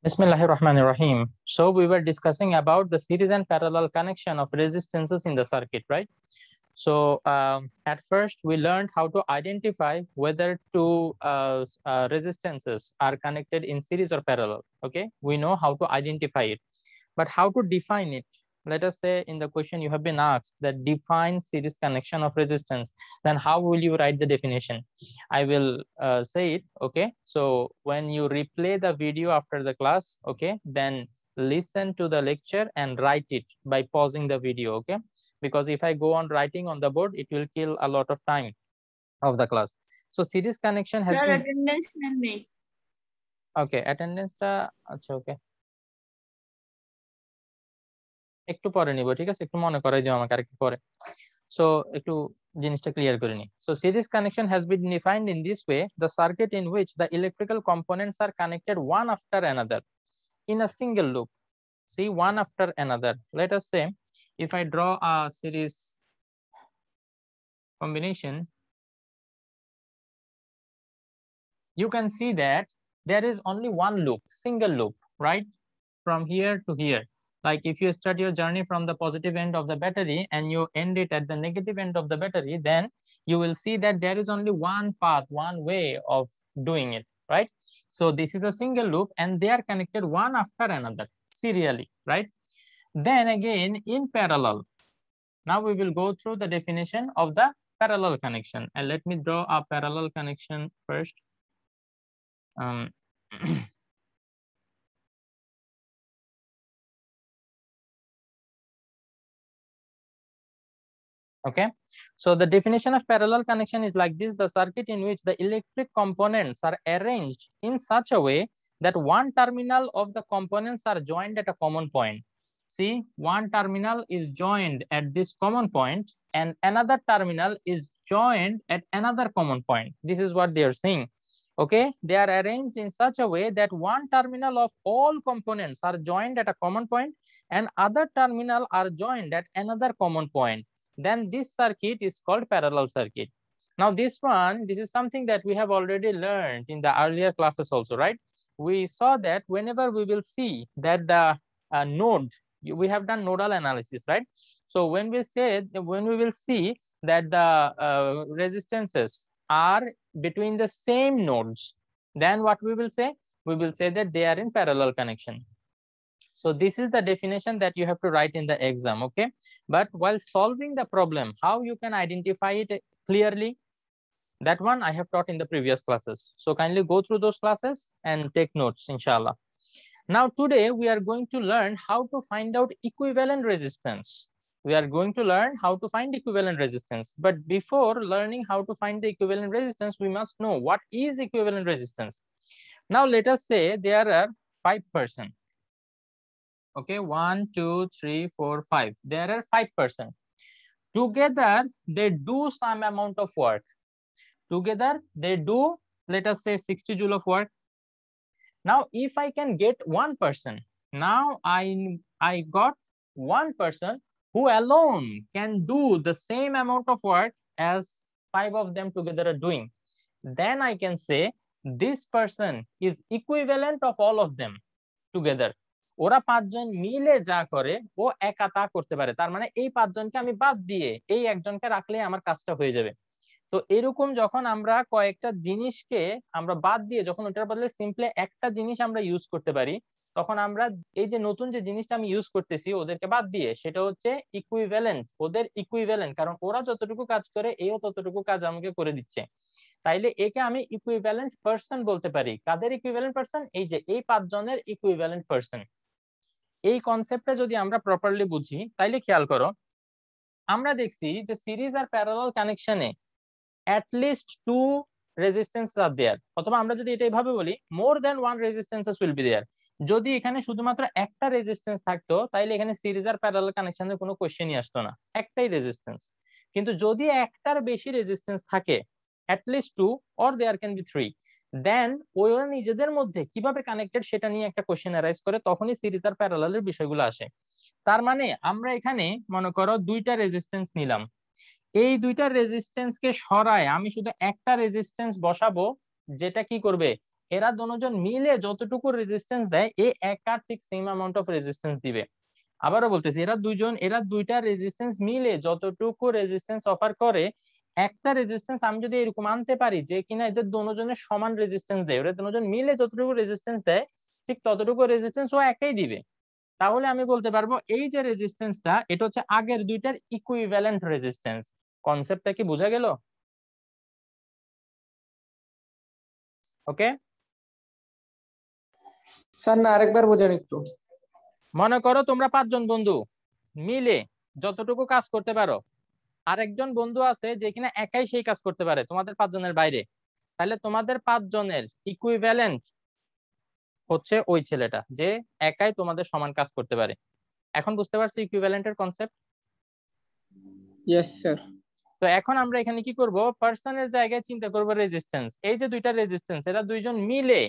Bismillahirrahmanirrahim. So we were discussing about the series and parallel connection of resistances in the circuit, right? So at first we learned how to identify whether two resistances are connected in series or parallel. Okay, we know how to identify it, but how to define it? Let us say in the question you have been asked that define series connection of resistance, then how will you write the definition? I will say it. Okay, so when you replay the video after the class, okay, then listen to the lecture and write it by pausing the video. Okay, because if I go on writing on the board, it will kill a lot of time of the class. So series connection has been attendance নেই okay, attendance টা আচ্ছা okay, একটু পরে নিব, ঠিক আছে, একটু মনে করাই দিও আমাকে আরেকটু পরে। সো একটু জিনিসটা ক্লিয়ার করে নি। So series connection has been defined in this way: the circuit in which the electrical components are connected one after another in a single loop. See, one after another. Let us say if I draw a series combination, you can see that there is only one loop, single loop, right? From here to here. Like if you start your journey from the positive end of the battery and you end it at the negative end of the battery, then you will see that there is only one path, one way of doing it, right? So this is a single loop and they are connected one after another serially, right? Then again in parallel. Now we will go through the definition of the parallel connection, and let me draw a parallel connection first. Okay, so the definition of parallel connection is like this: the circuit in which the electric components are arranged in such a way that one terminal of the components are joined at a common point. See, one terminal is joined at this common point and another terminal is joined at another common point. This is what they are saying. Okay, they are arranged in such a way that one terminal of all components are joined at a common point and other terminal are joined at another common point. Then this circuit is called parallel circuit. Now this is something that we have already learned in the earlier classes also, right? We saw that whenever we will see that the node, we have done nodal analysis, right? So when we will see that the resistances are between the same nodes, then what we will say? We will say that they are in parallel connection. So this is the definition that you have to write in the exam, okay? But while solving the problem, how you can identify it clearly, that one I have taught in the previous classes. So kindly go through those classes and take notes, inshallah. Now today we are going to learn how to find out equivalent resistance. We are going to learn how to find equivalent resistance. But before learning how to find the equivalent resistance, we must know what is equivalent resistance. Now let us say there are 5 persons. Okay, 1, 2, 3, 4, 5. There are 5 persons. Together, they do some amount of work. Together, they do, let us say, 60 joule of work. Now, if I can get one person, now I got one person who alone can do the same amount of work as 5 of them together are doing. Then I can say this person is equivalent of all of them together. ওরা 5 জন মিলে যা করে ও একা তা করতে পারে, তার মানে এই 5 জনকে আমি বাদ দিয়ে এই একজনকে রাখলে আমার কাজটা হয়ে যাবে। তো এরকম যখন আমরা কয়েকটা জিনিসকে আমরা বাদ দিয়ে যখন ওটার বদলে সিম্পলি একটা জিনিস আমরা ইউজ করতে পারি, তখন আমরা এই যে নতুন যে জিনিসটা আমি ইউজ করতেছি ওদেরকে বাদ দিয়ে, সেটা হচ্ছে ইকুইভ্যালেন্ট, ওদের ইকুইভ্যালেন্ট, কারণ ওরা যতটুকু কাজ করে এও ততটুকু কাজ আমাকে করে দিচ্ছে। তাইলে একে আমি ইকুইভ্যালেন্ট পারসন বলতে পারি। কাদের ইকুইভ্যালেন্ট পারসন? এই যে এই 5 জনের ইকুইভ্যালেন্ট পারসন। এই কনসেপ্টটা যদি আমরা প্রপারলি বুঝি তাইলে খেয়াল করো, আমরা দেখছি যে সিরিজ আর প্যারালাল কানেকশনে at least 2 resistances are there, অথবা আমরা যদি এটা এইভাবে বলি more than one resistances will be there. যদি এখানে শুধুমাত্র একটা রেজিস্ট্যান্স থাকতো তাহলে এখানে সিরিজ আর প্যারালাল কানেকশনের কোনো কোশ্চেনই আসতো না, একটাই রেজিস্ট্যান্স। কিন্তু যদি একটার বেশি রেজিস্ট্যান্স থাকে, at least 2 or there can be 3, দেন ওরা নিজেদের মধ্যে কিভাবে কানেক্টেড সেটা নিয়ে একটা কোশ্চেন অ্যারাইজ করে, তখনই সিরিজ আর প্যারালালের বিষয়গুলো আসে। তার মানে আমরা এখানে মনে করো দুইটা রেজিস্ট্যান্স নিলাম, এই দুইটা রেজিস্ট্যান্সকে সরায় আমি শুধু একটা রেজিস্ট্যান্স বসাবো, যেটা কি করবে এরা দুজন মিলে যতটুকু রেজিস্ট্যান্স দেয় এ একা ঠিক সেম অ্যামাউন্ট অফ রেজিস্ট্যান্স দিবে। আবারও বলতেছি, এরা দুইটা রেজিস্ট্যান্স মিলে যতটুকু রেজিস্ট্যান্স অফার করে, একটা রেজিস্ট্যান্স আমি যদি এরকম আনতে পারি যে কিনা এদের দুজনের সমান রেজিস্ট্যান্স দেয়, ওরা দুজন মিলে যতটুকু রেজিস্ট্যান্স দেয় ঠিক ততটুকু রেজিস্ট্যান্স ও একাই দিবে, তাহলে আমি বলতে পারবো এই যে রেজিস্ট্যান্সটা এটা হচ্ছে আগের দুইটার ইকুইভ্যালেন্ট রেজিস্ট্যান্স। কনসেপ্টটা কি বোঝা গেল? ওকে স্যার না আরেকবার বোঝান একটু। মনে করো তোমরা 5 জন বন্ধু মিলে যতটুকু কাজ করতে পারো, আরেকজন বন্ধু আছে যে কিনা একাই সেই কাজ করতে পারে তোমাদের 5 জনের বাইরে, তাহলে তোমাদের 5 জনের ইকুইভ্যালেন্ট হচ্ছে ওই ছেলেটা যে একাই তোমাদের সমান কাজ করতে পারে। এখন বুঝতে পারছো ইকুইভ্যালেন্টের কনসেপ্ট? Yes sir. তো এখন আমরা এখানে কি করব, পার্সনের জায়গায় চিন্তা করব রেজিস্ট্যান্স। এই যে দুইটা রেজিস্ট্যান্স এরা দুইজন মিলে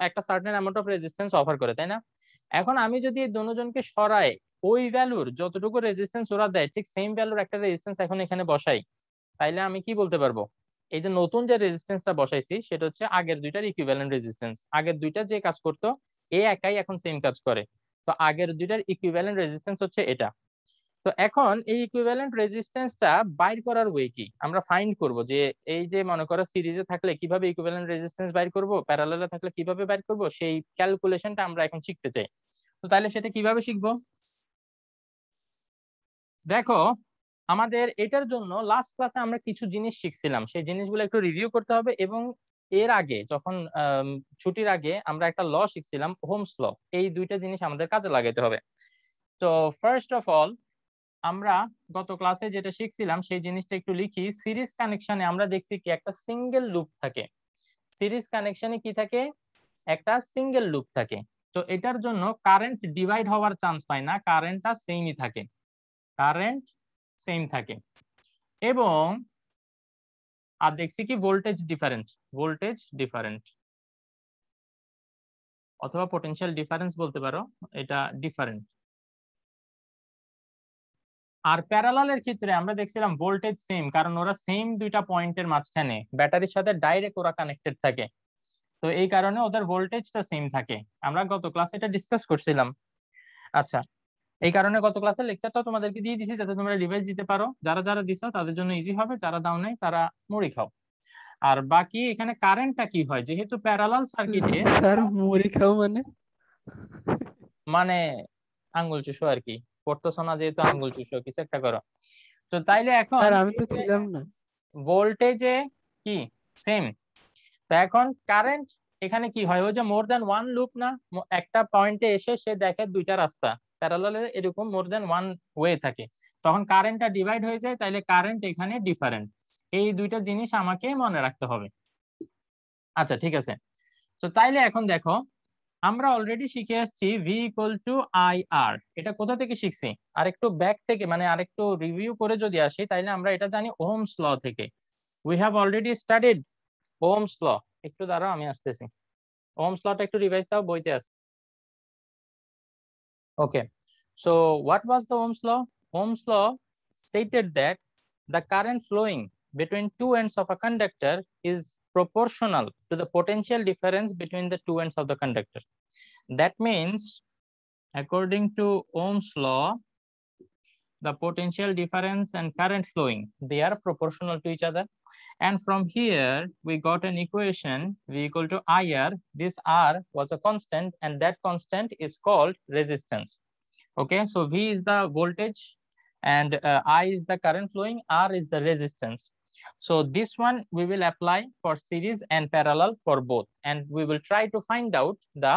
একটা certain amount of resistance offer করে, তাই না? এখন আমি যদি এই দুজনকে সরাই, ওই ভ্যালুর যতটুকু রেজিস্ট্যান্স ওরা দেয় ঠিক সেম ভ্যালুর একটা রেজিস্ট্যান্স এখন এখানে বসাই, তাইলে আমি কি বলতে পারবো, এই যে নতুন যে রেজিস্ট্যান্সটা বসাইছি সেটা হচ্ছে আগের দুইটার ইকুইভ্যালেন্ট রেজিস্ট্যান্স। আগের দুইটা যে কাজ করতো এ একাই এখন সেম কাজ করে, তো আগের দুইটার ইকুইভ্যালেন্ট রেজিস্ট্যান্স হচ্ছে এটা। তো এখন এই ইকুইভ্যালেন্ট রেজিস্ট্যান্সটা বাইর করার ওয়ে কি, আমরা ফাইন্ড করব যে এই যে মনে করো সিরিজে থাকলে কিভাবে ইকুইভ্যালেন্ট রেজিস্ট্যান্স বাইর করব, প্যারালালে থাকলে কিভাবে বাইর করব, সেই ক্যালকুলেশনটা আমরা এখন শিখতে চাই। তো তাহলে সেটা কিভাবে শিখবো? দেখো, আমাদের এটার জন্য লাস্ট ক্লাসে আমরা কিছু জিনিস শিখছিলাম, সেই জিনিসগুলো একটু রিভিউ করতে হবে। এবং এর আগে যখন ছুটির আগে আমরা একটা ল শিখছিলাম, হোমস ল, এই দুইটা জিনিস আমাদের কাজে লাগাতে হবে। তো ফার্স্ট অফ অল আমরা গত ক্লাসে যেটা শিখছিলাম সেই জিনিসটা একটু লিখি। সিরিজ কানেকশনে আমরা দেখছি কি একটা সিঙ্গেল লুপ থাকে। সিরিজ কানেকশনে কি থাকে? একটা সিঙ্গেল লুপ থাকে। তো এটার জন্য কারেন্ট ডিভাইড হওয়ার চান্স পায় না, কারেন্টটা সেমই থাকে, কারেন্ট সেম থাকে। এবং আর দেখছি কি ভোল্টেজ ডিফারেন্ট, ভোল্টেজ ডিফারেন্ট অথবা পোটেনশিয়াল ডিফারেন্স বলতে পারো, এটা ডিফারেন্ট। আর প্যারালালের ক্ষেত্রে আমরা দেখছিলাম ভোল্টেজ সেম, কারণ ওরা সেম দুইটা পয়েন্টের মাঝখানে ব্যাটারির সাথে ডাইরেক্ট ওরা কানেক্টেড থাকে, তো এই কারণে ওদের ভোল্টেজটা সেম থাকে। আমরা গত ক্লাসে এটা ডিসকাস করছিলাম। আচ্ছা, এই কারণে গত ক্লাসের লেকচারটা তোমাদেরকে দিয়ে দিছি যাতে তোমরা রিভাইজ দিতে পারো। যারা যারা দিছো তাদের জন্য ইজি হবে, যারা দাও নাই তারা মুড়ি খাও। আর বাকি এখানে কারেন্টটা কি হয়, যেহেতু প্যারালাল সার্কিটে স্যার মুড়ি খাও মানে? মানে আঙ্গুল চুষো আর কি, পড়তেছো না যেহেতু আঙ্গুল চুষো, কিছু একটা করো। তো তাইলে এখন স্যার আমি তো ছিলাম না। ভোল্টেজে কি সেম, তো এখন কারেন্ট এখানে কি হয়, ওই যে মোর দ্যান ওয়ান লুপ না, একটা পয়েন্টে এসে সে দেখে দুইটা রাস্তা প্যারালালে, এরকম মোর দ্যান ওয়ান ওয়ে থাকে, তখন কারেন্টটা ডিভাইড হয়ে যায়, তাইলে কারেন্ট এখানে ডিফারেন্ট। এই দুইটা জিনিস আমাকে মনে রাখতে হবে। আচ্ছা ঠিক আছে, তো তাইলে এখন দেখো আমরা অলরেডি শিখে আসছি ভি ইকুয়াল টু আই আর। এটা কোথা থেকে শিখছি, আরেকটু ব্যাক থেকে, মানে আরেকটু রিভিউ করে যদি আসি, তাইলে আমরা এটা জানি ওহমস ল থেকে। We have already studied Ohm's law. একটু দাঁড়াও আমি আসতেছি, ওহমস লটা একটু রিভাইজ দাও, বইতে আছে। Okay, so what was the Ohm's law? Ohm's law stated that the current flowing between two ends of a conductor is proportional to the potential difference between the two ends of the conductor. That means, according to Ohm's law, the potential difference and current flowing, they are proportional to each other. And from here, we got an equation V equal to IR. This R was a constant, and that constant is called resistance. Okay, so V is the voltage, and I is the current flowing, R is the resistance. So this one we will apply for series and parallel for both, and we will try to find out the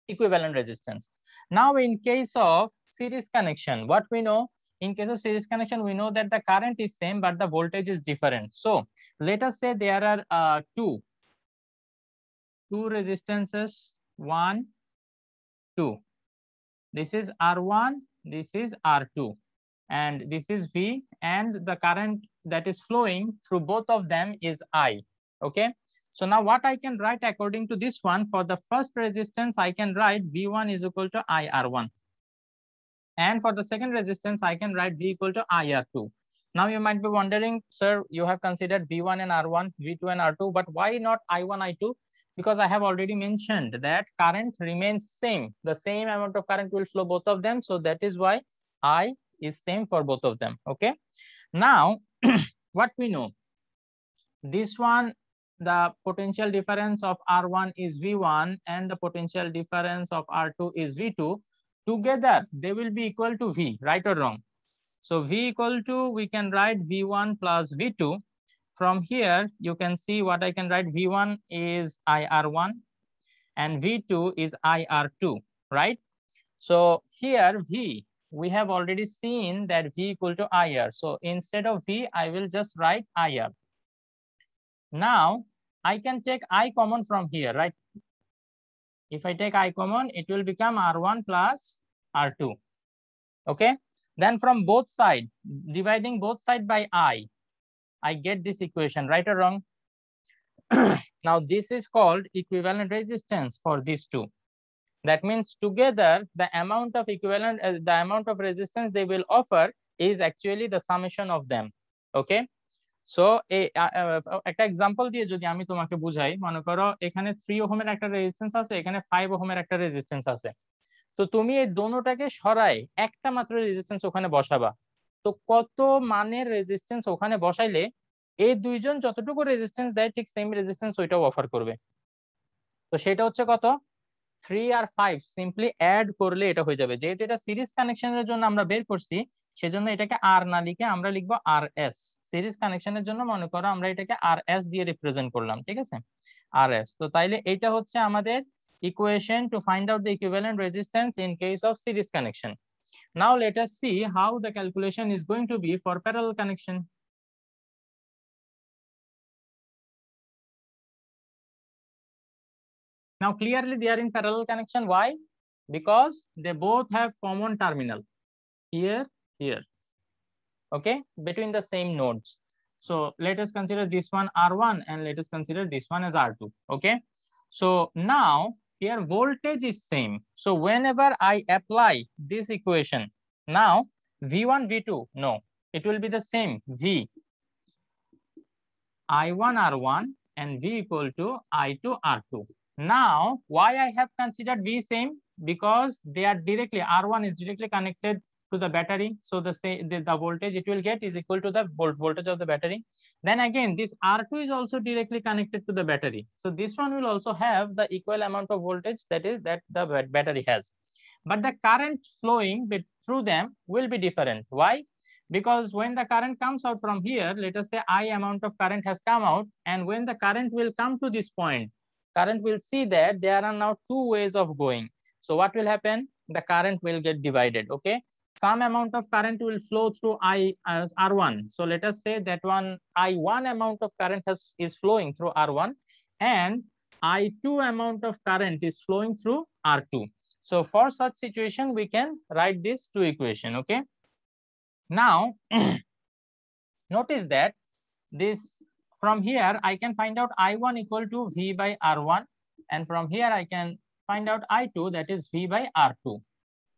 equivalent resistance. Now in case of series connection, what we know, in case of series connection, we know that the current is same but the voltage is different. So let us say there are two resistances, 1, 2. This is R1, this is R2, and this is V, and the current that is flowing through both of them is I. Okay, so now what I can write according to this one, for the first resistance I can write V1 is equal to IR1, and for the second resistance I can write V equal to IR2. Now you might be wondering, sir, you have considered V1 and R1, V2 and R2, but why not I1, I2? because I have already mentioned that current remains same. The same amount of current will flow both of them. So that is why I is same for both of them. Okay. Now, what we know, this one, the potential difference of R1 is V1 and the potential difference of R2 is V2. Together, they will be equal to V, right or wrong? So V equal to, we can write V1 plus V2. From here, you can see what I can write. V1 is IR1 and V2 is IR2, right? So here V, we have already seen that V equal to IR. So instead of V, I will just write IR. Now I can take I common from here, right? If I take I common, it will become R1 plus R2. Okay. Then from both sides, dividing both sides by I get this equation, right or wrong? Now this is called equivalent resistance for these two. That means together the amount of equivalent, the amount of resistance they will offer is actually the summation of them. Okay. So একটা example দিয়ে যদি আমি তোমাকে বুঝাই, মনে করো এখানে 3 ওহমের একটা রেজিস্ট্যান্স আছে, এখানে 5 ওহমের একটা রেজিস্ট্যান্স আছে। তো তুমি এই দোনোটাকে সরাই একটা মাত্র রেজিস্ট্যান্স ওখানে বসাবা। তো কত মানের রেজিস্ট্যান্স ওখানে বসাইলে এই দুইজন যতটুকু রেজিস্ট্যান্স দেয় ঠিক সেম রেজিস্ট্যান্স ওইটাও অফার করবে। তো সেটা হচ্ছে কত, 3 আর 5 সিম্পলি অ্যাড করলে এটা হয়ে যাবে। যেহেতু এটা সিরিজ কানেকশনের জন্য আমরা বের করছি, সেজন্য এটাকে আর না লিখে আমরা লিখবো আর এস। সিরিজ কানেকশনের জন্য মনে করো আমরা এটাকে আর এস দিয়ে রিপ্রেজেন্ট করলাম, ঠিক আছে, আর এস। তো তাইলে এটা হচ্ছে আমাদের equation to find out the equivalent resistance in case of series connection. Now let us see how the calculation is going to be for parallel connection. Now clearly they are in parallel connection. Why? Because they both have common terminal here, here. Okay, between the same nodes. So let us consider this one R1 and let us consider this one as R2. Okay, so now here voltage is same. So whenever I apply this equation, now V1, V2, no, it will be the same V I1 R1 and V equal to I2 R2. Now why I have considered V same? Because they are directly, R1 is directly connected to the battery, so the voltage it will get is equal to the voltage of the battery. Then again this R2 is also directly connected to the battery, so this one will also have the equal amount of voltage that the battery has, but the current flowing through them will be different. Why? Because when the current comes out from here, let us say I amount of current has come out, and when the current will come to this point, current will see that there are now two ways of going. So what will happen? The current will get divided. Okay, some amount of current will flow through R1. So let us say that I1 amount of current is flowing through R1, and I2 amount of current is flowing through R2. So for such situation, we can write these two equations. Okay. Now notice that this, from here I can find out I1 equal to V by R1, and from here I can find out I2, that is V by R2.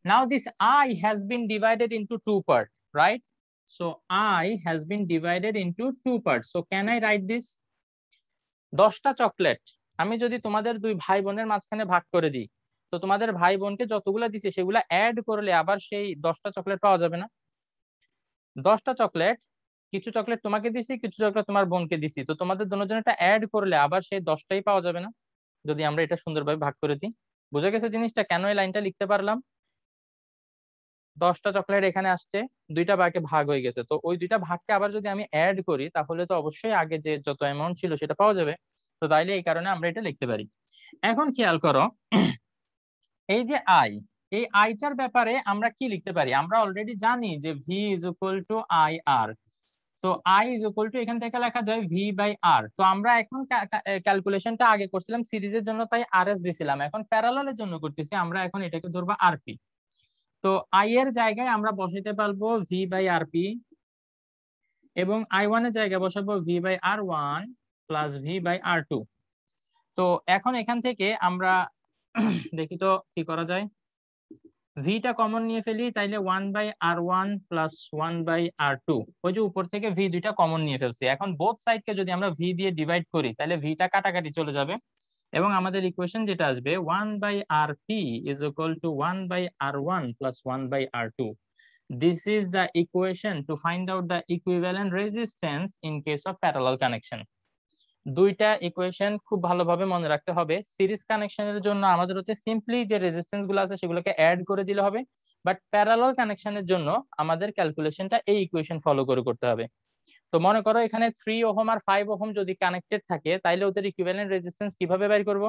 Now this I has been divided into two parts, right? So I has been divided into two parts. So can I write this? 10টা chocolate আমি যদি তোমাদের দুই ভাই বোনের মাঝখানে ভাগ করে দিই, তো তোমাদের ভাই বোনকে যতগুলা দিছে সেগুলা অ্যাড করলে আবার সেই 10টা চকলেট পাওয়া যাবে না? 10টা চকলেট, কিছু চকলেট তোমাকে দিছি, কিছু চকলেট তোমার বোনকে দিছি, তো তোমাদের দুজনেরটা অ্যাড করলে আবার সেই 10টাই পাওয়া যাবে না যদি আমরা এটা সুন্দরভাবে ভাগ করে দিই? বুঝে গেছে জিনিসটা, কেন এই লাইনটা লিখতে পারলাম? 10টা চকলেট এখানে আসছে, দুইটা ভাগে ভাগ হয়ে গেছে, তো ওই দুইটা ভাগকে আবার যদি আমি অ্যাড করি তাহলে তো অবশ্যই আগে যে যত অ্যামাউন্ট ছিল সেটা পাওয়া যাবে। তো তাইলে এই কারণে আমরা এটা লিখতে পারি। এখন খেয়াল করো, এই যে আই, এই আইটার ব্যাপারে আমরা কি লিখতে পারি? আমরা অলরেডি জানি যে V is equal to I R. তো আই ইজ ইকুয়াল টু এখান থেকে লেখা যায় ভি বাই আর। তো আমরা এখন ক্যালকুলেশনটা আগে করছিলাম সিরিজের জন্য, তাই আর এস দিছিলাম। এখন প্যারালালের জন্য করতেছি, আমরা এখন এটাকে ধরবো আরপি। তো আই এর জায়গায় আমরা বসাইতে পারবো ভি বাই আরপি, এবং I1 এর জায়গায় বসাবো V by R1 plus V by R2। তো এখন এখান থেকে আমরা দেখি তো কি করা যায়। ভিটা কমন নিয়ে ফেলি, তাইলে 1 by R1 plus 1 by R2, ওই যে উপর থেকে ভি দুইটা কমন নিয়ে ফেলছি। এখন বোথ সাইডকে যদি আমরা ভি দিয়ে ডিভাইড করি তাহলে ভিটা কাটাকাটি চলে যাবে, এবং আমাদের ইকুয়েশন যেটা আসবে 1/rp is equal to 1/r1 plus 1/r2. This is the equation to find out the equivalent resistance in case of parallel connection. দুইটা ইকুয়েশন খুব ভালোভাবে মনে রাখতে হবে। সিরিজ কানেকশনের জন্য আমাদের হচ্ছে সিম্পলি যে রেজিস্ট্যান্স গুলো আছে সেগুলোকে অ্যাড করে দিলে হবে, বাট প্যারালাল কানেকশনের জন্য আমাদের ক্যালকুলেশনটা এই ইকুয়েশন ফলো করে করতে হবে। তো মনে করো এখানে 3 ওহম আর 5 ওহম যদি কানেক্টেড থাকে তাহলে ওদের ইকুইভ্যালেন্ট রেজিস্ট্যান্স কিভাবে বের করব?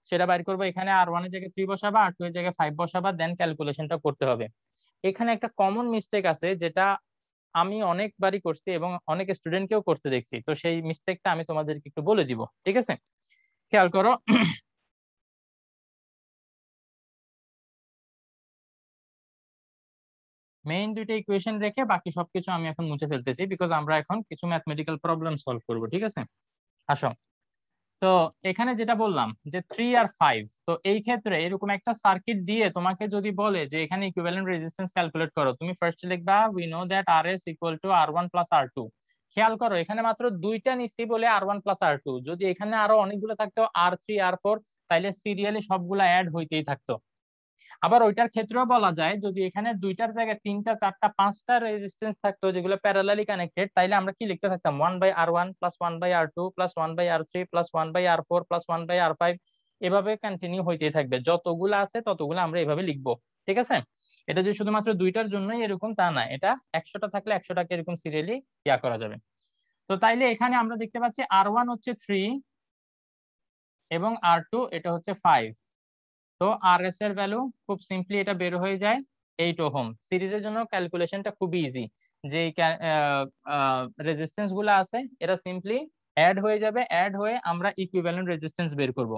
সেটা বের করব, এখানে R1 এর জায়গায় 3 বসাবা, R2 এর জায়গায় 5 বসাবা, দেন ক্যালকুলেশনটা করতে হবে। এখানে একটা কমন মিস্টেক আছে যেটা আমি অনেকবারই করছি এবং অনেক স্টুডেন্টকেও করতে দেখছি, তো সেই মিস্টেকটা আমি তোমাদেরকে একটু বলে দিব, ঠিক আছে? খেয়াল করো, মেইন দুইটা ইকুয়েশন রেখে বাকি সবকিছু আমি এখন মুছে ফেলতেছি, বিকজ আমরা এখন কিছু ম্যাথমেটিক্যাল প্রবলেম সলভ করব, ঠিক আছে? আসো, তো এখানে যেটা বললাম যে 3 আর 5, তো এই ক্ষেত্রে এরকম একটা সার্কিট দিয়ে তোমাকে যদি বলে যে এখানে ইকুইভ্যালেন্ট রেজিস্ট্যান্স ক্যালকুলেট করো, তুমি ফার্স্ট লিখবা we know that Rs equal to R1 plus R2। খেয়াল করো এখানে মাত্র দুইটা নিচ্ছি বলে R1 প্লাস R2, যদি এখানে আরো অনেকগুলো থাকতো R3 R4 তাইলে সিরিয়ালি সবগুলা অ্যাড হইতেই থাকতো। আবার ওইটার ক্ষেত্রেও বলা যায় যদি এখানে দুইটার জায়গায় 3টা 4টা 5টা রেজিস্ট্যান্স থাকতো যেগুলো প্যারালালি কানেক্টেড, তাইলে আমরা কি লিখতে থাকতাম 1/R1 plus 1/R2 plus 1/R3 plus 1/R4 plus 1/R5, এভাবে কন্টিনিউ হইতেই থাকবে, যতগুলো আছে ততগুলো আমরা এভাবে লিখবো, ঠিক আছে? এটা যে শুধুমাত্র দুইটার জন্যই এরকম তা না, এটা 100টা থাকলে 100টাকে এরকম সিরিয়ালি ইয়া করা যাবে। তো তাইলে এখানে আমরা দেখতে পাচ্ছি R1 হচ্ছে 3 এবং R2 এটা হচ্ছে 5। তো Rs এর ভ্যালু খুব সিম্পলি এটা বের হয়ে যায় 8 ওহম। সিরিজের জন্য ক্যালকুলেশনটা খুবই ইজি, যে রেজিস্ট্যান্স গুলো আছে এরা সিম্পলি অ্যাড হয়ে যাবে, অ্যাড হয়ে আমরা ইকুইভ্যালেন্ট রেজিস্ট্যান্স বের করব।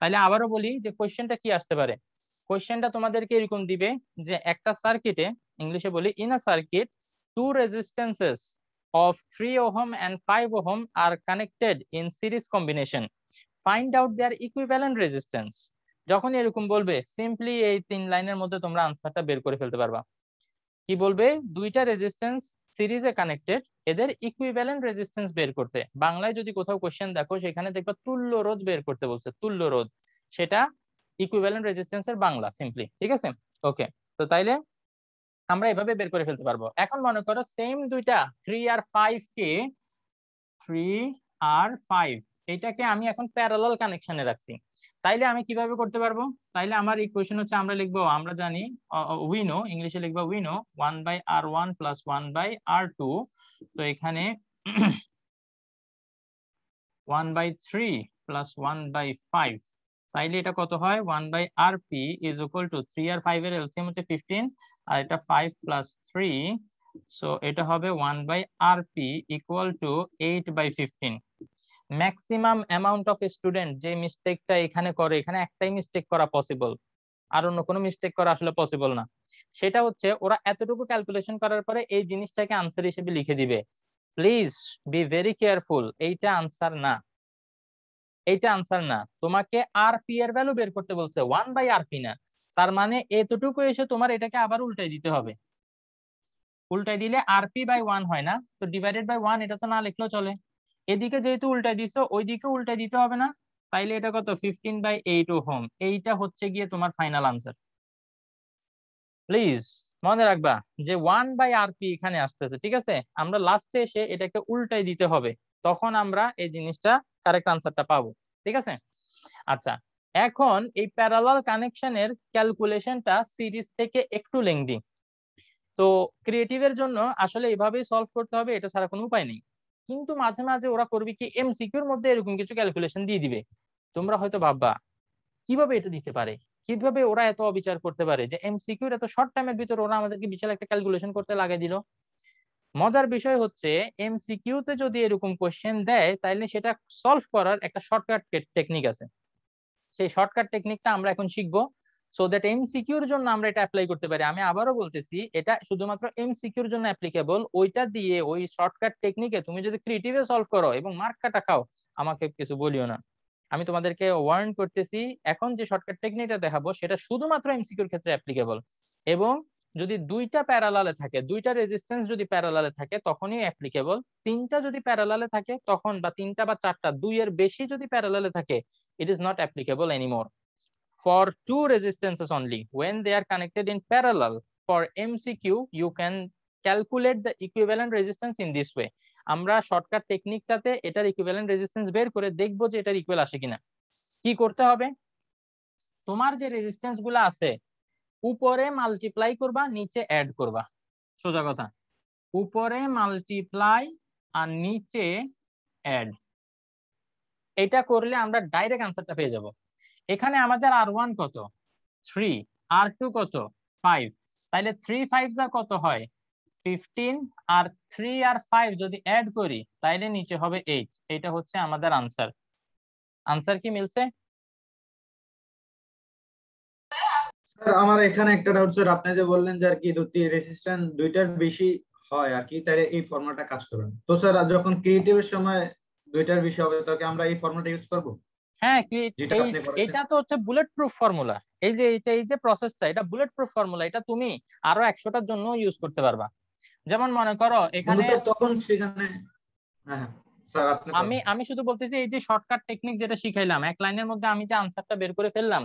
তাহলে আবারও বলি যে কোশ্চেনটা কি আসতে পারে, কোশ্চেনটা তোমাদেরকে এরকম দিবে যে একটা সার্কিটে, ইংলিশে বলি in a circuit two resistances of 3 ohm and 5 ohm are connected in series combination, find out their equivalent resistance। যখন এরকম বলবে সিম্পলি এই 3 লাইনের মধ্যে তোমরা আনসারটা বের করে ফেলতে পারবা। কি বলবে? দুইটা রেজিস্ট্যান্স সিরিজে কানেক্টেড, এদের ইকুইভ্যালেন্ট রেজিস্ট্যান্স বের করতে। বাংলায় যদি কোথাও কোশ্চেন দেখো সেখানে দেখবা তুল্য রোধ বের করতে বলছে, তুল্য রোধ, সেটা ইকুইভ্যালেন্ট রেজিস্ট্যান্সের বাংলা সিম্পলি, ঠিক আছে? ওকে, তো তাইলে আমরা এভাবে বের করে ফেলতে পারবো। এখন মনে করো সেম দুইটা 3 আর 5 কে, 3 আর 5 এটাকে আমি এখন প্যারালাল কানেকশনে রাখছি, তাইলে আমি কিভাবে করতে পারবো? তাইলে আমার ইকুয়েশন হচ্ছে, আমরা লিখবো, আমরা জানি উই নো, ইংলিশে লিখবো we know 1/R1 plus 1/R2। তো এখানে 1/3 প্লাস 1/5, তাইলে এটা কত হয়? 1/RP ইজ ইকুয়াল টু 3 আর 5 এর এলসিএম হচ্ছে 15, আর এটা 5 প্লাস 3, সো এটা হবে 1/RP equal to 8/15। Maximum amount of student যে মিস্টেকটা এখানে করে, এখানে একটাই মিস্টেক করা পসিবল, আর অন্য কোনো মিস্টেক করা আসলে পসিবল না। সেটা হচ্ছে ওরা এতটুকু ক্যালকুলেশন করার পরে এই জিনিসটাকে আনসার হিসেবে লিখে দিবে। প্লিজ বি ভেরি কেয়ারফুল, এইটা আনসার না, এইটা আনসার না। তোমাকে আরপি এর ভ্যালু বের করতে বলছে, 1/RP না। তার মানে এতটুকু এসে তোমার এটাকে আবার উল্টাই দিতে হবে। উল্টাই দিলে RP/1 হয় না, তো ডিভাইডেড বাই 1 এটা তো না লিখলেও চলে। এদিকে যেহেতু উল্টাই দিছো ওইদিকে উল্টাই দিতে হবে না, তাইলে এটা কত? 15/8 ওহম। এইটা হচ্ছে গিয়ে তোমার ফাইনাল আনসার। প্লিজ মনে রাখবা যে 1/RP এখানে আসতেছে, ঠিক আছে? আমরা লাস্টে এসে এটাকে উল্টাই দিতে হবে, তখন আমরা এই জিনিসটা কারেক্ট আনসারটা পাবো, ঠিক আছে? আচ্ছা, এখন এই প্যারালাল কানেকশনের ক্যালকুলেশনটা সিরিজ থেকে একটু লেংদি, তো ক্রিয়েটিভের জন্য আসলে এভাবেই সলভ করতে হবে, এটা ছাড়া কোনো উপায় নেই। কিন্তু মাঝে মাঝে ওরা করবে কি, এমসিকিউর মধ্যে এরকম কিছু ক্যালকুলেশন দিয়ে দিবে। তোমরা হয়তো ভাববা কিভাবে এটা দিতে পারে, কিভাবে ওরা এত অবিচার করতে পারে যে এমসিকিউর এত শর্ট টাইমের ভিতর ওরা আমাদেরকে বিশাল একটা ক্যালকুলেশন করতে লাগিয়ে দিল। মজার বিষয় হচ্ছে এমসিকিউ তে যদি এরকম কোশ্চেন দেয় তাহলে সেটা সলভ করার একটা শর্টকাট টেকনিক আছে, সেই শর্টকাট টেকনিকটা আমরা এখন শিখবো, সো দ্যাট এমসিকিউর জন্য আমরা এটা অ্যাপ্লাই করতে পারি। আমি আবারও বলতেছি এটা শুধুমাত্র এমসিকিউর জন্য অ্যাপ্লিকেবল, ওইটা দিয়ে ওই শর্টকাট টেকনিকে তুমি যদি ক্রিয়েটিভে সলভ করো এবং মার্ক কাটা খাও আমাকে কিছু বলিও না। আমি তোমাদেরকে ওয়ার্ন করতেছি, এখন যে শর্টকাট টেকনিকটা দেখাবো সেটা শুধুমাত্র এমসিকিউর ক্ষেত্রে অ্যাপ্লিকেবল, এবং যদি দুইটা প্যারালালে থাকে, দুইটা রেজিস্ট্যান্স যদি প্যারালালে থাকে তখনই অ্যাপ্লিকেবল। তিনটা যদি প্যারালালে থাকে তখন, বা তিনটা বা চারটা, দুইয়ের বেশি যদি প্যারালালে থাকে, it is not applicable anymore. For two resistances only, when they are connected in parallel, for MCQ you can calculate the equivalent resistance in this way. আমরা শর্টকাট টেকনিকটাতে এটার ইকুইভ্যালেন্ট রেজিস্ট্যান্স বের করে দেখব যে এটার ইকুয়াল আসে কিনা। কি করতে হবে, তোমার যে রেজিস্ট্যান্স গুলো আছে উপরে মাল্টিপ্লাই করবা, নিচে অ্যাড করবা। সোজা কথা, উপরে মাল্টিপ্লাই আর নিচে অ্যাড, এটা করলে আমরা ডাইরেক্ট আনসারটা পেয়ে যাব। এখানে আমাদের R1 কত 3, R2 কত 5, তাহলে 3 5 যা কত হয় 15, আর 3 আর 5 যদি অ্যাড করি তাহলে নিচে হবে 8। এটা হচ্ছে আমাদের আনসার। আনসার কি মিলছে? স্যার আমার এখানে একটা ডাউট স্যার, আপনি যে বললেন যে আর কি দুটি রেজিস্ট্যান্স দুইটার বেশি হয় আর কি, তাহলে এই ফর্মুলাটা কাজ করবে না তো স্যার? যখন ক্রিয়েটিভের সময় দুইটার বেশি হবে তখন আমরা এই ফর্মুলাটা ইউজ করব? হ্যাঁ, যেটা আপনি করেছেন এটা তো হচ্ছে বুলেট প্রুফ ফর্মুলা। এই যে এই যে প্রসেসটা, এটা বুলেট প্রুফ ফর্মুলা। এটা তুমি আরো 100টার জন্য ইউজ করতে পারবা। যেমন মনে করো এখানে স্যার তখন সেখানে, হ্যাঁ হ্যাঁ স্যার আপনি আমি শুধু বলতেছি এই যে শর্টকাট টেকনিক যেটা শিখাইলাম, এক লাইনের মধ্যে আমি যে আনসারটা বের করে ফেললাম,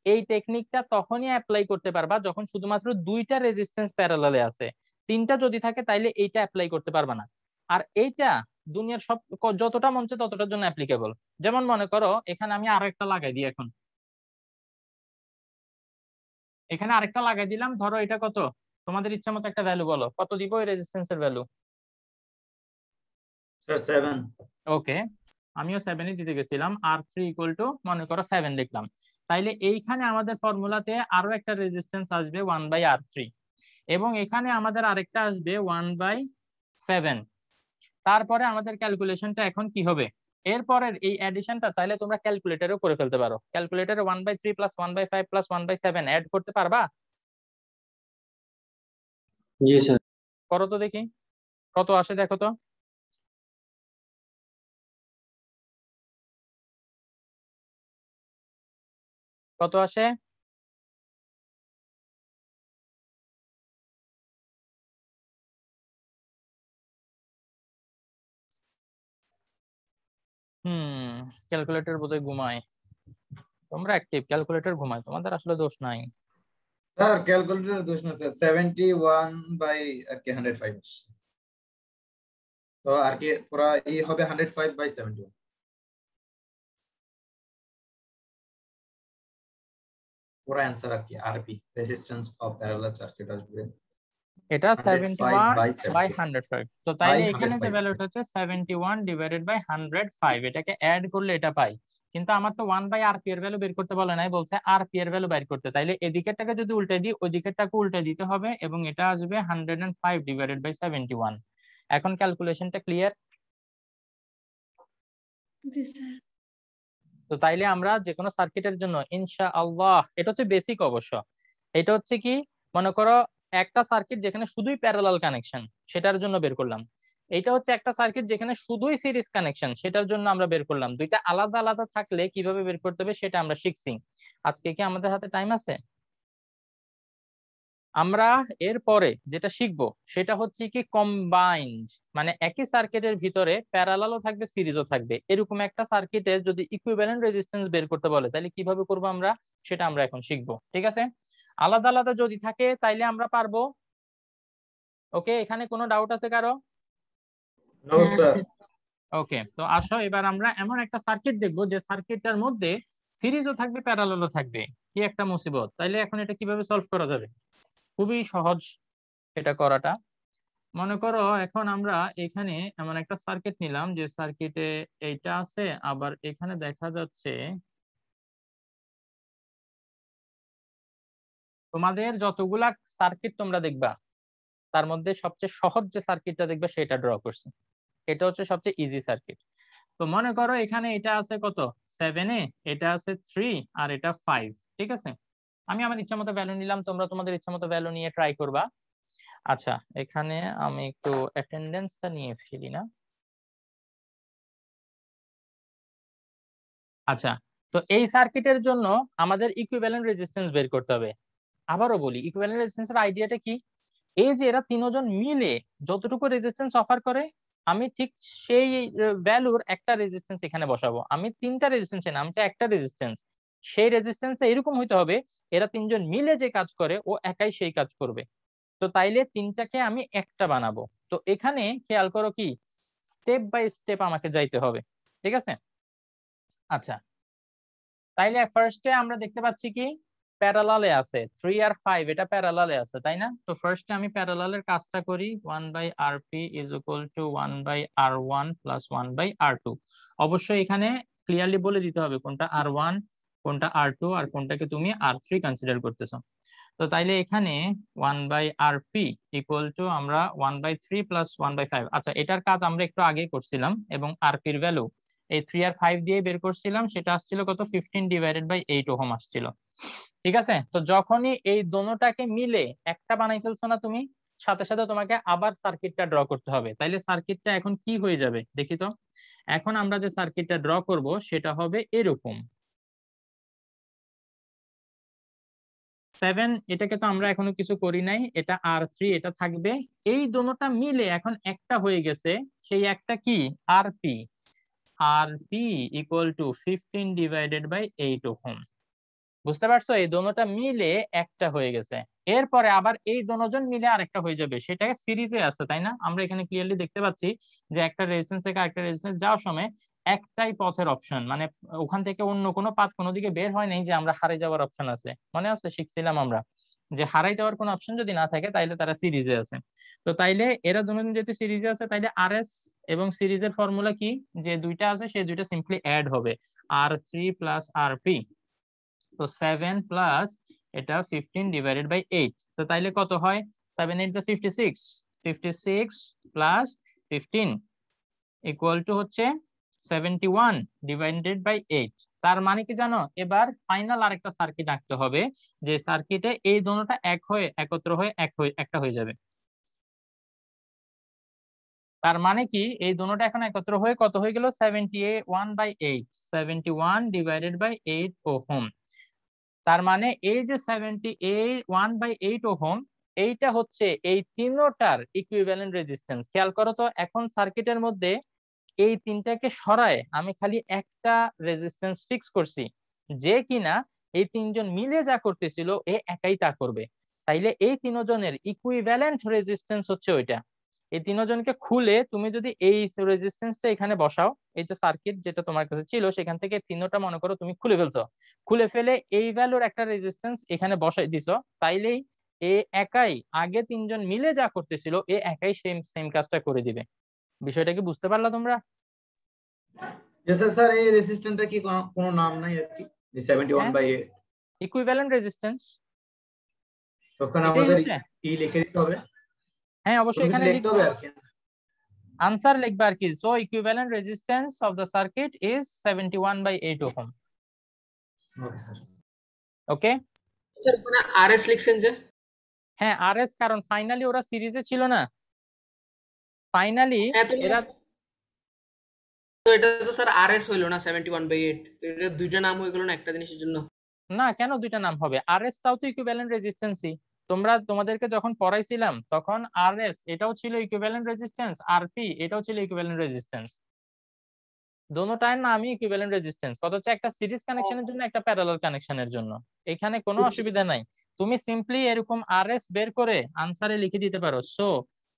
এই টেকনিকটা তখনই অ্যাপ্লাই করতে পারবা যখন শুধুমাত্র দুইটা রেজিস্ট্যান্স প্যারালালে আছে। তিনটা যদি থাকে তাইলে এইটা অ্যাপ্লাই করতে পারবা না। আর এইটা দুনিয়ার সব যতটা মন চায় ততটার জন্য অ্যাপ্লিকেবল। যেমন মনে করো এখানে আমি আরো একটা লাগাই দিই, এখন এখানে আরেকটা লাগাই দিলাম। ধরো এটা কত, তোমাদের ইচ্ছা মতো একটা ভ্যালু বলো, কত দিব এই রেজিস্ট্যান্সের ভ্যালু? স্যার 7। ওকে, আমিও 7ই দিতে গেছিলাম। R3 ইকুয়াল টু মনে করো 7 লিখলাম। তাইলে এইখানে আমাদের ফর্মুলাতে আরো একটা রেজিস্ট্যান্স আসবে 1/R3, এবং এখানে আমাদের আরেকটা আসবে 1/7। তারপরে আমাদের ক্যালকুলেশনটা এখন কি হবে, এরপরের এই অ্যাডিশনটা চাইলে তোমরা ক্যালকুলেটরেও করে ফেলতে পারো। ক্যালকুলেটরে 1/3 প্লাস 1/5 প্লাস 1/7 অ্যাড করতে পারবা? জি স্যার। করো তো দেখি কত আসে, দেখো তো। কত আসে? ক্যালকুলেটর বোধহয় ঘুমায়। তোমরা অ্যাক্টিভ, ক্যালকুলেটর ঘুমায়, তোমাদের আসলে দোষ নাই। স্যার ক্যালকুলেটর দোষ না স্যার, 71 বাই আর কি 105, তো আর কি পুরো ই হবে 105/71। পুরো অ্যানসার আর কি RP resistance of parallel circuit আসবে এটা 71/105। তো তাইলে এখানে যে 105 ভ্যালুটা হচ্ছে 71/105, এটাকে অ্যাড করলে এটা পাই। কিন্তু আমার তো 1/RP এর ভ্যালু বের করতে বলে নাই, বলছে RP এর ভ্যালু বের করতে। তাইলে এদিকেরটাকে যদি উল্টে দিই ওই দিকেরটাকে উল্টে দিতে হবে, এবং এটা আসবে 105/71। এখন ক্যালকুলেশনটা ক্লিয়ার? জি স্যার। তো তাইলে আমরা যে কোনো সার্কিটের জন্য ইনশাআল্লাহ, এটা হচ্ছে বেসিক অবশ্য, এটা হচ্ছে কি, মনে করো একটা সার্কিট যেখানে শুধুই প্যারালাল কানেকশন, সেটার জন্য বের করলাম। এটা হচ্ছে একটা সার্কিট যেখানে শুধুই সিরিজ কানেকশন, সেটার জন্য আমরা বের করলাম। দুইটা আলাদা আলাদা থাকলে কিভাবে বের করতে হবে সেটা আমরা শিখছি। আজকে কি আমাদের হাতে টাইম আছে? আমরা এরপরে যেটা শিখবো সেটা হচ্ছে কি কম্বাইন্ড, মানে একই সার্কিটের ভিতরে প্যারালালও থাকবে সিরিজও থাকবে। এরকম একটা সার্কিটের যদি ইকুইভ্যালেন্ট রেজিস্ট্যান্স বের করতে বলে তাহলে কিভাবে করবো আমরা, সেটা আমরা এখন শিখবো। ঠিক আছে, আলাদা আলাদা যদি থাকে তাইলে আমরা পারবো। ওকে, এখানে কোনো ডাউট আছে কারো? No sir. ওকে, তো আসো এবার আমরা এমন একটা সার্কিট দেখবো যে সার্কিটটার মধ্যে সিরিজও থাকবে প্যারালালও থাকবে। কি একটা মুসিবত! তাইলে এখন এটা কিভাবে সলভ করা যাবে? খুবই সহজ এটা করাটা। মনে করো এখন আমরা এখানে এমন একটা সার্কিট নিলাম যে সার্কিটে এইটা আছে, আবার এখানে দেখা যাচ্ছে তোমাদের যতগুলা সার্কিট তোমরা দেখবা তার মধ্যে সবচেয়ে সহজ যে সার্কিটটা দেখবে সেটা ড্র করছি। এটা হচ্ছে সবচেয়ে ইজি সার্কিট। তো মনে করো এখানে এটা আছে কত 7 এটা আছে 3 আর এটা 5। ঠিক আছে, আমি আমার ইচ্ছা মতো ভ্যালু নিলাম, তোমরা তোমাদের ইচ্ছা মতো ভ্যালু নিয়ে ট্রাই করবা। আচ্ছা, এখানে আমি একটু অ্যাটেন্ডেন্সটা নিয়ে ফেলি না। আচ্ছা, তো এই সার্কিটের জন্য আমাদের ইকুইভ্যালেন্ট রেজিস্ট্যান্স বের করতে হবে। আবারও বলি, ইকুইভ্যালেন্ট রেজিস্ট্যান্সের আইডিয়াটা কি? এই যে এরা তিনজন মিলে যতটুকু রেজিস্ট্যান্স অফার করে, আমি ঠিক সেই ভ্যালুর একটা রেজিস্ট্যান্স এখানে বসাবো। আমি তিনটা রেজিস্ট্যান্স না, আমি চাই একটা রেজিস্ট্যান্স। সেই রেজিস্ট্যান্স এরকম হইতে হবে এরা তিনজন মিলে যে কাজ করে ও একাই সেই কাজ করবে। তো তাইলে তিনটাকে আমি একটা বানাবো। তো এখানে খেয়াল করো কি, স্টেপ বাই স্টেপ আমাকে যাইতে হবে, ঠিক আছে? আচ্ছা, তাইলে ফার্স্টে আমরা দেখতে পাচ্ছি কি প্যারালালে আছে 3 আর 5, এটা প্যারালালে আছে তাই না? তো ফার্স্টে আমি প্যারালালের কাজটা করি, 1/rp is equal two 1/r1 plus 1/r2। অবশ্যই এখানে ক্লিয়ারলি বলে দিতে হবে কোনটা r1 কোনটা r2 আর কোনটাকে তুমি r3 কনসিডার করতেছো। তো তাইলে এখানে 1/rp ইকুয়াল টু আমরা 1/3 প্লাস 1/5। আচ্ছা, এটার কাজ আমরা একটু আগে করছিলাম এবং rp এর ভ্যালু এই 3 আর 5 দিয়ে বের করছিলাম, সেটা আসছিল কত, 15/8 ওহম আসছিল। ঠিক আছে, তো যখনই এই দোনোটাকে মিলে একটা বানাই ফেলছো না তুমি, সাথে সাথে তোমাকে আবার সার্কিটটা ড্র করতে হবে। তাইলে সার্কিটটা এখন কি হয়ে যাবে দেখি তো। এখন আমরা যে সার্কিটটা ড্র করব সেটা হবে এরকম। 7 এটাকে তো আমরা এখনো কিছু করি নাই, এটা r3 এটা থাকবে। এই দোনোটা মিলে এখন একটা হয়ে গেছে, সেই একটা কি rp। rp equal to 15/8 ohm. বুঝতে পারছো, এই দোনোটা মিলে একটা হয়ে গেছে। এরপরে আবার এই দোনোজন মিলে আরেকটা হয়ে যাবে, সেটা সিরিজে আছে তাই না? আমরা এখানে ক্লিয়ারলি দেখতে পাচ্ছি যে একটা রেজিস্ট্যান্স থেকে আরেকটা রেজিস্ট্যান্স যাওয়ার সময় একটাই পথের অপশন, মানে ওখান থেকে অন্য কোনো পাথ কোনো দিকে বের হয় নাই যে আমরা হারিয়ে যাওয়ার অপশন আছে। মনে আছে শিখছিলাম আমরা যে হারাই যাওয়ার কোনো অপশন যদি না থাকে তাইলে তারা সিরিজে আছে। তো তাইলে এরা দুজন যেহেতু সিরিজে আছে তাইলে আরএস এবং সিরিজের ফর্মুলা কি, যে দুইটা আছে সেই দুইটা সিম্পলি অ্যাড হবে, r3 প্লাস rp। তো 7 প্লাস এটা 15/8। তো তাইলে কত হয়, 7 8 56, 56 প্লাস 15 ইকুয়াল টু হচ্ছে 71/8। তার মানে কি জানো, এবার ফাইনাল আরেকটা সার্কিট আঁকতে হবে, যে সার্কিটে এই দোনোটা এক হয়ে একত্র হয়ে একটা হয়ে যাবে। তার মানে কি এই দোনোটা এখন একত্র হয়ে কত হয়ে গেল, 71/8, 71/8 ওহম। তার মানে এই যে 71/8 ওহম, এইটা হচ্ছে এই তিনটার ইকুইভ্যালেন্ট রেজিস্ট্যান্স। খেয়াল করো তো, এখন সার্কিটের মধ্যে এই তিনটাকে সরায় আমি খালি একটা রেজিস্ট্যান্স ফিক্স করছি, যে কিনা এই তিনজন মিলে যা করতেছিল এ একাই তা করবে। তাইলে এই তিনজনের ইকুইভ্যালেন্ট রেজিস্ট্যান্স হচ্ছে ওইটা। এই তিনজনকে খুলে তুমি যদি এই রেজিস্ট্যান্সটা এখানে বসাও, এই যে সার্কিট যেটা তোমার কাছে ছিল সেখান থেকে তিনটা মনে করো তুমি খুলে ফেলছো, খুলে ফেলে এই ভ্যালুর একটা রেজিস্ট্যান্স এখানে বসাই দিছো, তাইলেই এ একাই আগে তিনজন মিলে যা করতেছিল এ একাই সেম সেম কাজটা করে দিবে। বিষয়টা কি বুঝতে পারলা তোমরা? স্যার এই রেজিস্ট্যান্সটা কি কোনো নাম নাই আর কি, যে 71/8 ইকুইভ্যালেন্ট রেজিস্ট্যান্স তখন এটাই আমাদের হচ্ছে। লিখে দিতে হবে? হ্যাঁ অবশ্যই এখানে লিখতে হবে আর কি। আনসার লিখবে আর কি। So equivalent resistance of the circuit is 71/8 ohm. Okay sir. Okay sir ওখানে আরএস লিখছেন যে? হ্যাঁ আরএস, কারণ ফাইনালি ওরা সিরিজে ছিল না, ফাইনালি হ্যাঁ তো এরা। তো এটা তো স্যার আরএস হইলো না 71/8, এটা দুইটা নাম হয়ে গেল না একটা জিনিসের জন্য? না কেন দুইটা নাম হবে, আরএস তাও তো ইকুইভ্যালেন্ট রেজিস্ট্যান্সই। তোমাদেরকে যখন পড়াইছিলাম তখন আরএস এটাও ছিল ইকুইভ্যালেন্ট রেজিস্ট্যান্স, আরপি এটাও ছিল ইকুইভ্যালেন্ট রেজিস্ট্যান্স। দোনোটার নামই ইকুইভ্যালেন্ট রেজিস্ট্যান্স, কত হচ্ছে একটা সিরিজ কানেকশনের জন্য একটা প্যারালাল কানেকশনের জন্য। এখানে কোনো অসুবিধা নাই, তুমি সিম্পলি এরকম আরএস বের করে আনসারে লিখে দিতে পারো। সো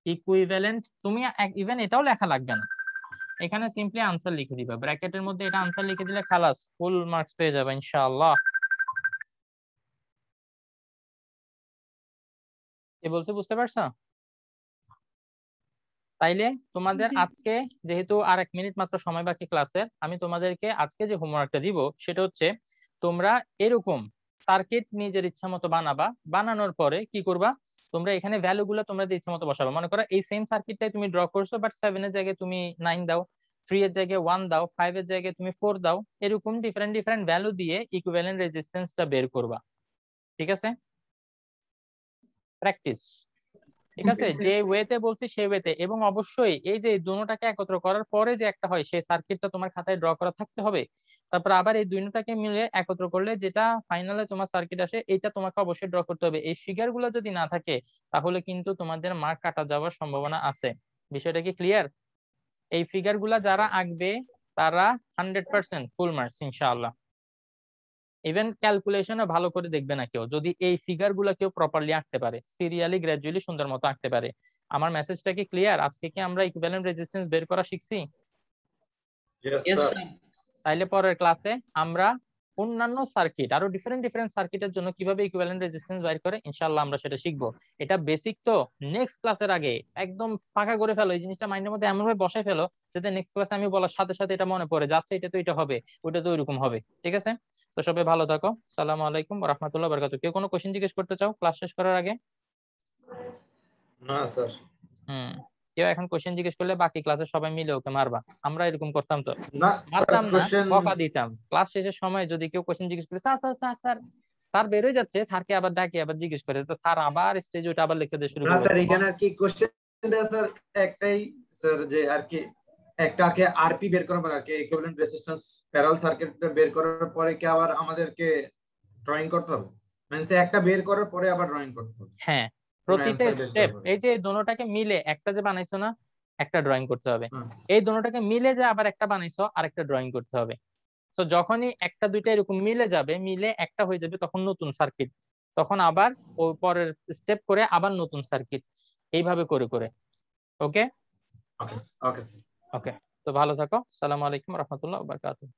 ইকুইভ্যালেন্ট, তুমি ইভেন এটাও লেখা লাগবে না, এখানে সিম্পলি আনসার লিখে দিবা, ব্র্যাকেটের মধ্যে এটা আনসার লিখে দিলে খালাস ফুল মার্কস পেয়ে যাবে ইনশাআল্লাহ। কি বলছে বুঝতে পারছো? তাইলে তোমাদের আজকে যেহেতু আর 1 মিনিট মাত্র সময় বাকি ক্লাসের, আমি তোমাদেরকে আজকে যে হোমওয়ার্কটা দিব সেটা হচ্ছে তোমরা এরকম সার্কিট নিজের ইচ্ছা মতো বানাবা। বানানোর পরে কি করবা, তোমরা এখানে ভ্যালু গুলো তোমরা ইচ্ছা মতো বসাবা। মনে করো এই সেম সার্কিটটাই তুমি ড্র করছো, বাট 7 এর জায়গায় তুমি 9 দাও, 3 এর জায়গায় 1 দাও, 5 এর জায়গায় তুমি 4 দাও, এরকম ডিফারেন্ট ডিফারেন্ট ভ্যালু দিয়ে ইকুইভ্যালেন্ট রেজিস্ট্যান্সটা বের করবা। ঠিক আছে, প্র্যাকটিস। ঠিক আছে, যে ওয়েতে বলছি সেই ওয়েতে। এবং অবশ্যই এই যে দুটোটাকে একত্র করার পরে যে একটা হয় সেই সার্কিটটা তোমার খাতায় ড্র করা থাকতে হবে। তারপর আবার এই দুইটাকে মিলে একত্র করলে যেটা ফাইনালে তোমার সার্কিট আসে, এটা তোমাকে অবশ্যই ড্র করতে হবে। এই ফিগার গুলো যদি না থাকে তাহলে কিন্তু তোমাদের মার্ক কাটা যাওয়ার সম্ভাবনা আছে। বিষয়টা কি ক্লিয়ার? এই ফিগার গুলা যারা আঁকবে তারা 100% ফুল মার্কস ইনশাআল্লাহ। ইভেন ক্যালকুলেশনে ভালো করে দেখবে না কেউ, যদি এই ফিগার গুলা কেউ প্রপারলি আঁকতে পারে, সিরিয়ালি গ্র্যাজুয়ালি সুন্দর মতো আঁকতে পারে। আমার মেসেজটা কি ক্লিয়ার? আজকে কি আমরা ইকুইভ্যালেন্ট রেজিস্ট্যান্স বের করা শিখছি? Yes, yes sir. স্যার। তাইলে পরের ক্লাসে আমরা অন্যান্য সার্কিট, আরো ডিফারেন্ট সার্কিটের জন্য কিভাবে ইকুইভ্যালেন্ট রেজিস্ট্যান্স বের করে ইনশাআল্লাহ আমরা সেটা শিখবো। এটা বেসিক, তো নেক্সট ক্লাসের আগে একদম পাকা করে ফেলো, এই জিনিসটা মাইন্ডের মধ্যে এমন ভাবে বসাই ফেলো যাতে নেক্সট ক্লাসে আমি বলার সাথে সাথে এটা মনে পড়ে যাচ্ছে, এটা তো এটা হবে, ওটা তো ওইরকম হবে। ঠিক আছে, তো সবাই ভালো থাকো। আসসালামু আলাইকুম ওয়া রাহমাতুল্লাহি ওয়া বারাকাতুহু। কেউ কোনো কোশ্চেন জিজ্ঞেস করতে চাও ক্লাস শেষ করার আগে? না স্যার। কেউ এখন কোশ্চেন জিজ্ঞেস করলে বাকি ক্লাসে সবাই মিলে ওকে মারবা। আমরা এরকম করতাম তো, না মারতাম না, কোশ্চেন বকা দিতাম। ক্লাস শেষের সময় যদি কেউ কোশ্চেন জিজ্ঞেস করে, sir sir sir sir, sir বের হয়ে যাচ্ছে, স্যারকে আবার ডাকি, আবার জিজ্ঞেস করে, তো স্যার আবার স্টেজে উঠে আবার লিখতে দিয়ে শুরু না করবে। স্যার, এখানে আর কি কোশ্চেনটা স্যার একটাই স্যার, যে আর কি একটা আর কি আরপি বের করার পর আর কি ইকুইভ্যালেন্ট রেজিস্ট্যান্স প্যারালাল সার্কিট বের করার পরে কি আবার আমাদেরকে ড্রয়িং করতে হবে? মানে একটা বের করার পরে আবার ড্রয়িং করতে হবে? হ্যাঁ, কোনো প্রতিটা অ্যানসার বের স্টেপ, করার পরে? এই যে দোনোটাকে মিলে একটা যে বানাইছো না, একটা ড্রয়িং করতে হবে। হুম। এই দোনোটাকে মিলে যে আবার একটা বানাইছো আর একটা ড্রয়িং করতে হবে। তো যখনই একটা দুইটা এরকম মিলে যাবে, মিলে একটা হয়ে যাবে, তখন নতুন সার্কিট, তখন আবার ও পরের স্টেপ করে আবার নতুন সার্কিট, এইভাবে করে করে। ওকে ওকে ওকে স্যার। ওকে, তো ভালো থাকো। আসসালামু আলাইকুম ওয়া রাহমাতুল্লাহি ওয়া বারাকাতুহু।